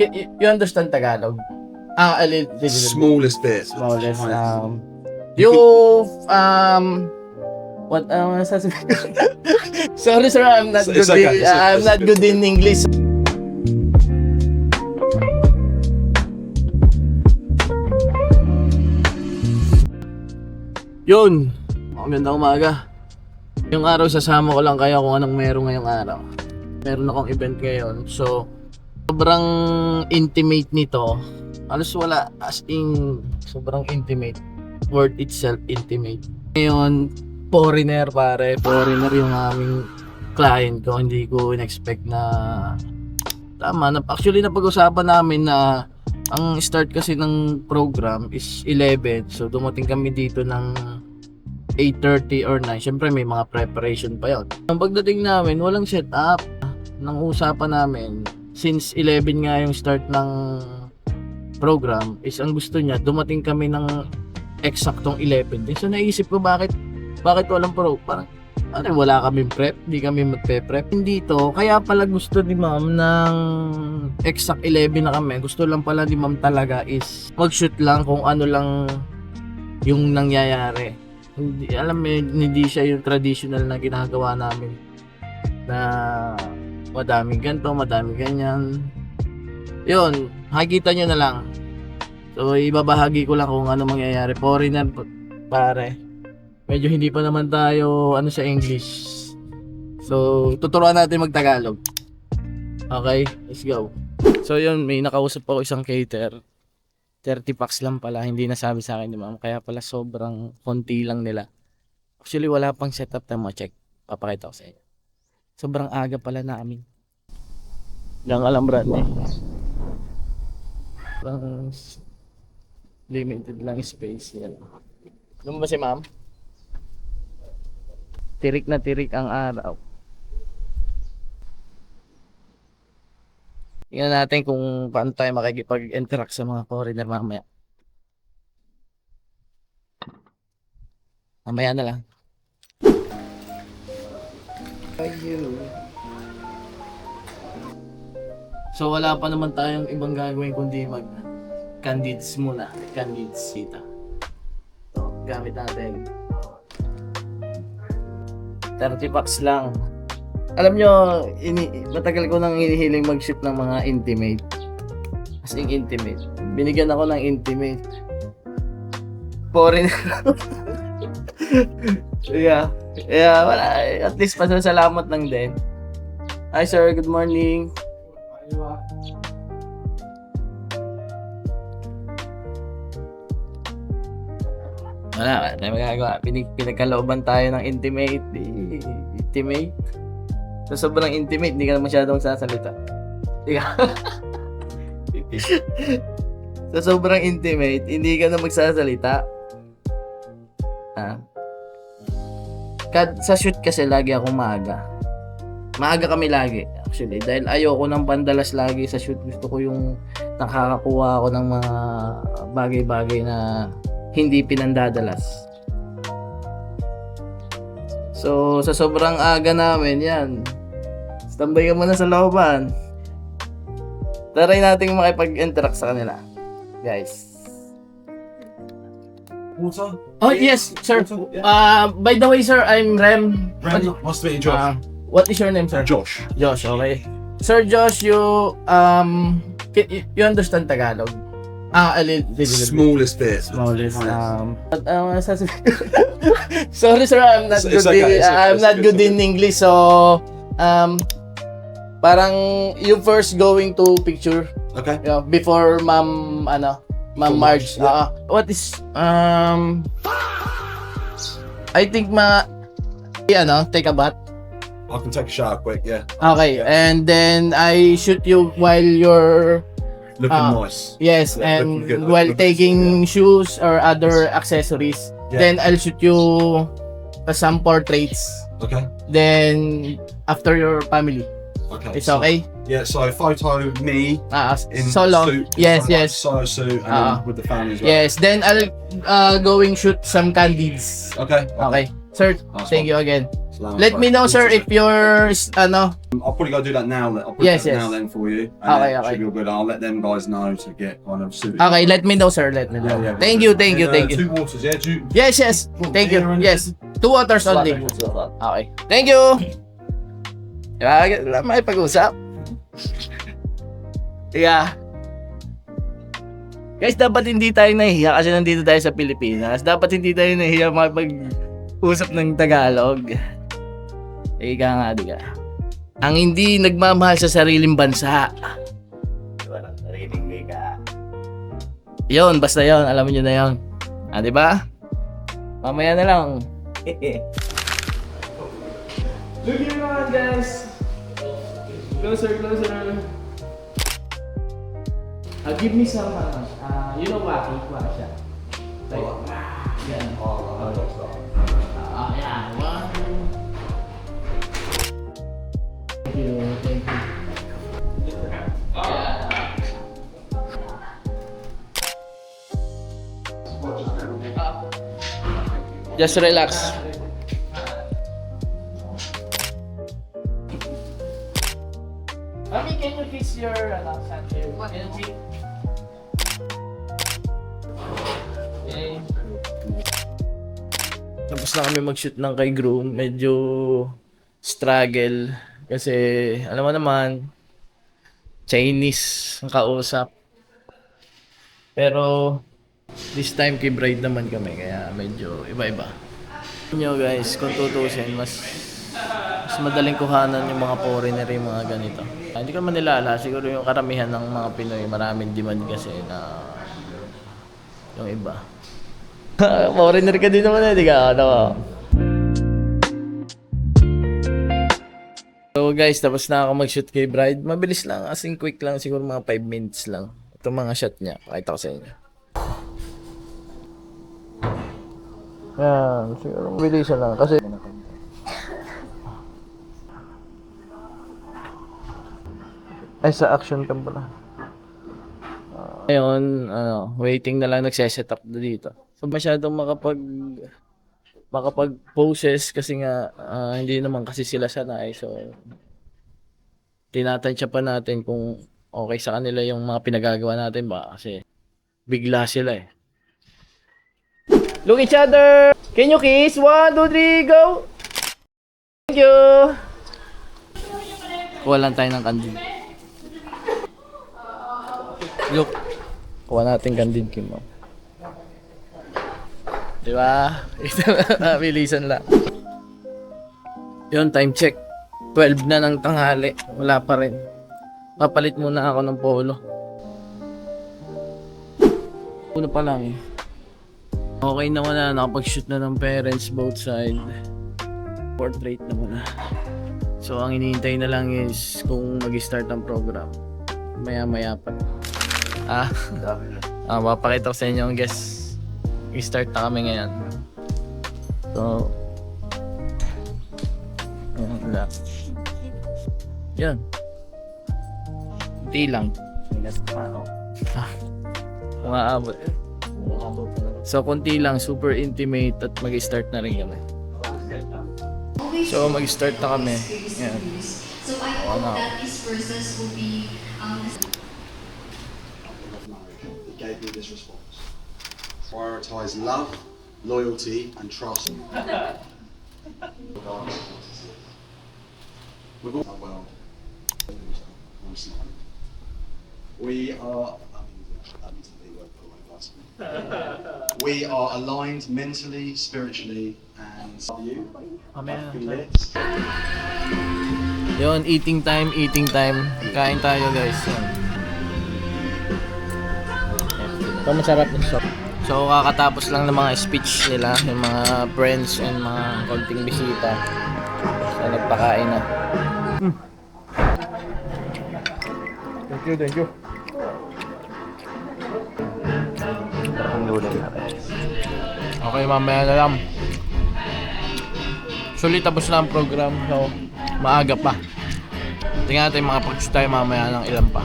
You understand Tagalog? A little bit. Smallest bit. Smallest. You, what, sasabihin ko? Sorry sir, I'm not It's good okay, I'm not good in English. Yun, magandang umaga. Yung araw sasama ko lang kayo kung anong meron ngayong araw. Meron akong event ngayon. So, sobrang intimate nito. Halos wala, as in, sobrang intimate. Word itself, intimate. Ngayon, foreigner pare. Foreigner yung aming client ko. Hindi ko in-expect na tama. Actually, napag-usapan namin na ang start kasi ng program is 11. So, dumating kami dito ng 8:30 or 9. Siyempre, may mga preparation pa yun. Ang pagdating namin, walang setup. Nang usapan namin, since 11 nga yung start ng program, is ang gusto niya, dumating kami ng eksaktong 11 din. So, naisip ko, bakit walang parang, wala kaming prep, hindi kami magpe-prep. Hindi to, kaya pala gusto ni ma'am ng exact 11 na kami. Gusto lang pala ni ma'am talaga is mag-shoot lang kung ano lang yung nangyayari. Hindi, alam mo, hindi siya yung traditional na ginagawa namin na madaming ganito, madaming ganyan. Yun, makikita nyo na lang. So, ibabahagi ko lang kung ano mangyayari. Foreigner, pare. Medyo hindi pa naman tayo sa English. So, tuturuan natin mag-Tagalog. Okay, let's go. So, yun, may nakausap ako isang cater. 30 packs lang pala, hindi nasabi sa akin ni ma'am. Kaya pala sobrang konti lang nila. Actually, wala pang setup na ma-check. Papakita ko sa inyo. Sobrang aga pala namin. Diyan ka lang, Brad, eh. Sobrang limited lang space yan. Alam mo ba si ma'am? Tirik na tirik ang araw. Tingnan natin kung paano tayo makikipag-interact sa mga foreigner mamaya. Mamaya na lang. So wala pa naman tayong ibang gagawin kundi mag-candids muna. Candids dito. So, gamit natin 30 bucks lang. Alam nyo, matagal ko nang hinihiling mag-shoot ng mga intimate. As in intimate. Binigyan ako ng intimate. Foreigner. Yeah, wala. At least pasasalamat lang din. Hi sir, good morning. Wala tayo magagawa. Pinagkalooban tayo ng intimate. Intimate. So, sobrang intimate, hindi ka na masyadong sasalita. So, sobrang intimate, hindi ka na magsasalita. Sa shoot kasi lagi akong maaga. Maaga kami lagi, actually. Dahil ayoko ng pandalas lagi sa shoot. Gusto ko yung nakakakuha ako ng mga bagay-bagay na hindi pinandadalas. So, sa sobrang aga namin, yan. Tambay ka muna sa looban. Try nating makipag-interact sa kanila. Guys. Water? Oh, yes, sir. By the way, sir, I'm Rem. Nice to meet you, Josh. What is your name, sir? Josh. Josh, okay. Sir Josh, you understand Tagalog? A little bit. Smallest bit. Smallest. What, sasabihin ko? Sorry, sir, I'm not It's good. okay, I'm not good in English, so parang you first going to picture, Okay. before Ma'am Marge. Yeah. What is I think take a bath. I can take a shower quick, yeah. Okay, and then I shoot you while you're Looking nice. yes, Yeah, and looking good, while looking taking shoes or other accessories. Yeah. Then I'll shoot you some portraits. Okay. Then after your family. Okay. It's okay? Yeah, so photo me in so long. suit. Yes, yes. So suit and then with the family as well. Yes, then I'll going shoot some candids. Okay. Okay. Sir, Nice thank one. you again. Let me know, sir, if you're, ano, I'll probably go do that now. I'll put Yes, that yes. now then for you. And Okay, then it okay. should be all good. I'll let them guys know to get kind of suited. okay, let me know, sir, let me know. Thank you, thank you, thank you. 2 waters, yeah? Do you, Yes, yes, thank you, yes. 2 waters only. Okay, thank you. Diba, may pag-usap. Yeah. Guys, dapat hindi tayo nahihiya kasi nandito tayo sa Pilipinas. Dapat hindi tayo nahihiya makipag-usap ng Tagalog. Ika nga, di ka. Ang hindi nagmamahal sa sariling bansa. Diba ng sariling wika? Yun, basta yun. Alam niyo na yun. Ah, di ba? Mamaya na lang. Look here naman, guys. Closer, closer. Give me some, you know what? Siya. Like, yan. Yeah. One. Thank you, thank you. Just relax. Mami, can you fix your sand here? Energy? Okay. Tapos na kami mag-shoot ng kay Groom. Medyo struggle. Kasi, alam mo naman, Chinese ang kausap. Pero, this time kay Bride naman kami. Kaya medyo iba-iba. Nyo guys, kung tutusin, mas madaling kuhanan yung mga foreigner yung mga ganito. Hindi ko man nilala, siguro yung karamihan ng mga Pinoy, maraming demand kasi na yung iba. Foreigner ka din naman di ka? Ano? So guys, tapos na ako mag-shoot kay Bride. Mabilis lang, as in quick lang, siguro mga 5 minutes lang. Itong mga shot niya, pakita ko sa inyo. Yan, siguro mabilis lang kasi ay sa action cam pala. Ngayon, waiting na lang nagse-set up na dito. So masyadong makapag-poses kasi nga hindi naman kasi sila sanay. So tinatansya pa natin kung okay sa kanila yung mga pinagagawa natin ba kasi bigla sila eh. Look each other! Can you kiss? 1, 2, 3, go! Thank you! Kuha lang tayo ng candid. Look. Kuha natin candid kim. Diba? Bilisan lang. Yun, time check. 12 na ng tanghali. Wala pa rin. Papalit muna ako ng polo. Puno pa lang eh. Okay naman na, nakapag-shoot na ng parents both side. Portrait na muna. So ang hinihintay na lang is kung mag-start ang program. Maya-maya pa. Mapakita ko sa inyo ang guest. I-start na kami ngayon. So ayan. Yan. Hindi lang. Umaabot. So, konti lang, super intimate at mag-start na rin kami. So, mag-start na kami. Yan. So, I hope that this process will be It gave me this response. Prioritize love, loyalty, and trust. We've all well. We are. We are aligned mentally, spiritually, and you. Yun, eating time. Kain tayo guys. Yan. Ito masarap yung soup. So kakatapos lang ng mga speech nila, yung mga friends and mga konting bisita. So nagpakain na. Thank you. Okay, mamaya na lang. Sulit tapos na ang program. So, maaga pa. Tingnan natin makapag-shoot tayo mamaya ng ilan pa.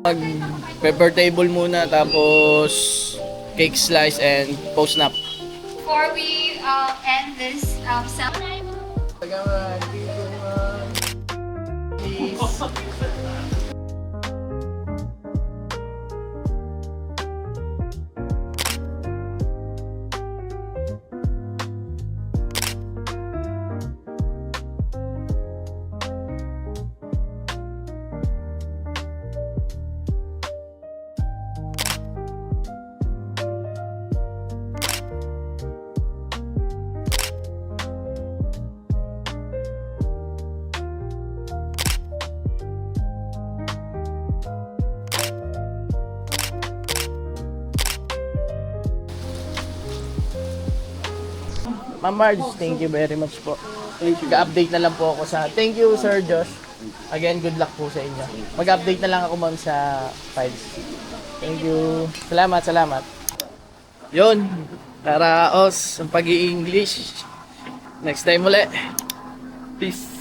Mag-pepper table muna tapos cake slice, and post snap. Before we end this seminar, Ma'am Marge, thank you very much po. Mag-update na lang po ako sa... Thank you, Sir Josh. Again, good luck po sa inyo. Mag-update na lang ako, ma'am, sa files. Thank you. Salamat, salamat. Yun. Karaos ang pag-i-English. Next time ulit. Peace.